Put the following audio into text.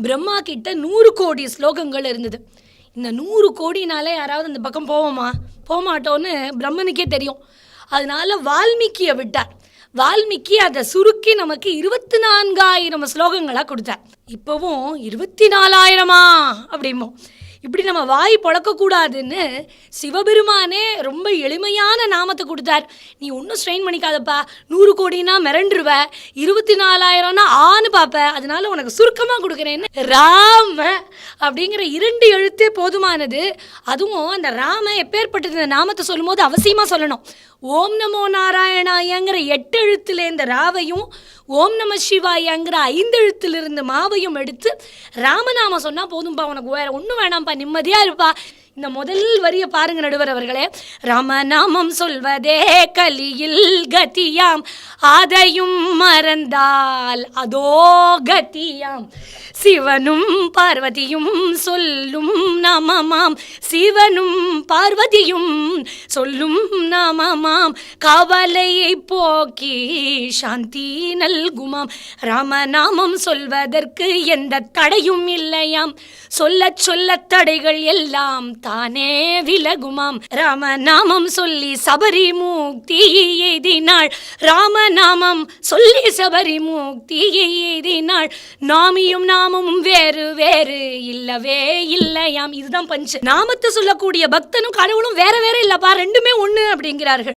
பிரம்மா கிட்ட 100 கோடி ஸ்லோகங்கள் இருந்தது. இந்த 100 கோடினாலே யாராவது அந்த பக்கம் போவோமா? போகமாட்டோன்னு பிரம்மனுக்கே தெரியும். அதனால வால்மீகியை விட்டார். வால்மீகி அதை சுருக்கி நமக்கு 24,000 ஸ்லோகங்களாக கொடுத்தார். இப்போவும் 24,000மா அப்படிமோ. இப்படி நம்ம வாய் பொழக்கக்கூடாதுன்னு சிவபெருமானே ரொம்ப எளிமையான நாமத்தை கொடுத்தார். நீ ஒன்றும் ஸ்ட்ரெயின் பண்ணிக்காதப்பா, 100 கோடினா மிரண்டுருவ, 24,000னா ஆன்னு பார்ப்ப, அதனால உனக்கு சுருக்கமாக கொடுக்குறேன்னு ராம அப்படிங்கிற 2 எழுத்தே போதுமானது. அதுவும் அந்த ராம எப்பேற்பட்டது இந்த நாமத்தை சொல்லும் போது அவசியமாக சொல்லணும். ஓம் நமோ நாராயணாயங்கிற 8 எழுத்துல இந்த ராவையும், ஓம் நம சிவாயங்கிற 5 எழுத்திலிருந்து மாவையும் எடுத்து ராமநாம சொன்னால் போதும்பா, உனக்கு வேற ஒன்றும் வேணாம்ப்பா, நிம்மதியாக இருப்பா. இந்த முதல் வரியை பாருங்க நடுவர் அவர்களே. ராமநாமம் சொல்வதே கலியில் கதியாம், அதையும் மறந்தால் அதோ கதியாம். சிவனும் பார்வதியும் சொல்லும் நாமமாம், சிவனும் பார்வதியும் சொல்லும் நாமமாம், கவலையை போக்கி சாந்தி நல்குமாம். ராமநாமம் சொல்வதற்கு எந்த தடையும் இல்லையாம், சொல்ல சொல்ல தடைகள் எல்லாம் தானே விலகுமாம். ராமநாமம் சொல்லி சபரி முக்தி எய்தினாள், ராமநாமம் சொல்லி சபரி முக்தி எய்தினாள். நாமியும் நாமமும் வேறு வேறு இல்லவே இல்லையாம். இதுதான் பஞ்சு. நாமத்தை சொல்லக்கூடிய பக்தனும் கடவுளும் வேற வேற இல்லப்பா, ரெண்டுமே ஒண்ணு அப்படிங்கிறார்கள்.